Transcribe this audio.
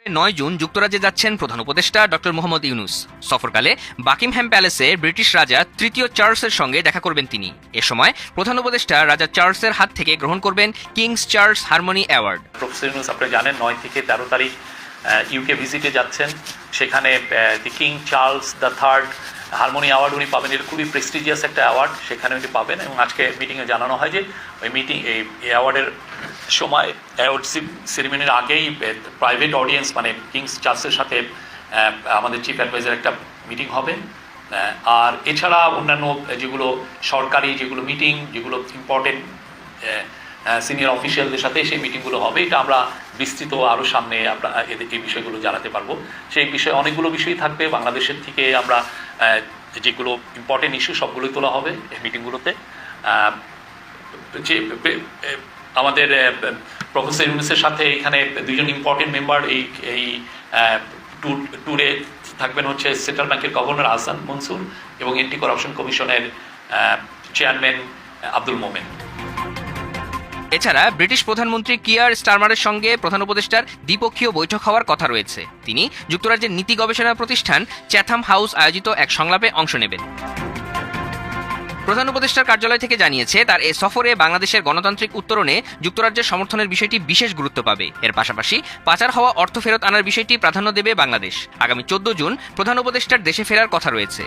9 June যুক্তরাজ্যে যাচ্ছেন প্রধান উপদেষ্টা ডক্টর মোহাম্মদ ইউনূস। সফরকালে বাকিংহ্যাম প্যালেসে ব্রিটিশ রাজা তৃতীয় চার্লসের সঙ্গে দেখা করবেন তিনি। এ সময় প্রধান উপদেষ্টা রাজা চার্লসের হাত থেকে গ্রহণ করবেন king's Charles harmony award. Professor Yunus আপনারা জানেন 9 থেকে 13 তারিখ ইউকে ভিজিটে যাচ্ছেন। সেখানে the king Charles the third harmony award উনি পাবেন। এটা খুবই প্রেস্টিজিয়াস একটা অ্যাওয়ার্ড, সেখানে উনি পাবেন। এবং আজকে মিটিংয়ে জানানো হয় যে ওই এই অ্যাওয়ার্ডের সময় অ্যাওয়ার্ড সেরিমনির আগেই প্রাইভেট অডিয়েন্স মানে কিংস চার্লসের সাথে আমাদের চিফ অ্যাডভাইজার একটা মিটিং হবে। আর এছাড়া অন্যান্য যেগুলো সরকারি যেগুলো মিটিং, যেগুলো ইম্পর্টেন্ট সিনিয়র অফিসিয়ালদের সাথে সেই মিটিংগুলো হবে। এটা আমরা বিস্তৃত আরও সামনে আমরা এই বিষয়গুলো জানাতে পারবো। সেই বিষয়ে অনেকগুলো বিষয়ই থাকবে। বাংলাদেশের থেকে আমরা যেগুলো ইম্পর্টেন্ট ইস্যু সবগুলোই তোলা হবে এই মিটিংগুলোতে। যে আমাদের প্রফেসর ইউনূসের সাথে এখানে দুইজন ইম্পর্টেন্ট মেম্বার এই ট্যুরে থাকবেন হচ্ছে সেন্ট্রাল ব্যাংকের গভর্নর আহসান মনসুর এবং অ্যান্টি করাপশন কমিশনের চেয়ারম্যান আব্দুল মোমেন। এছাড়া ব্রিটিশ প্রধানমন্ত্রী কিয়ার স্টারমারের সঙ্গে প্রধান উপদেষ্টার দ্বিপক্ষীয় বৈঠক হওয়ার কথা রয়েছে। তিনি যুক্তরাজ্যের নীতি গবেষণা প্রতিষ্ঠান চ্যাথাম হাউস আয়োজিত এক সংলাপে অংশ নেবেন। প্রধান উপদেষ্টার কার্যালয় থেকে জানিয়েছে, তার এ সফরে বাংলাদেশের গণতান্ত্রিক উত্তরণে যুক্তরাজ্যের সমর্থনের বিষয়টি বিশেষ গুরুত্ব পাবে। এর পাশাপাশি পাচার হওয়া অর্থ ফেরত আনার বিষয়টি প্রাধান্য দেবে বাংলাদেশ। আগামী 14 জুন প্রধান উপদেষ্টার দেশে ফেরার কথা রয়েছে।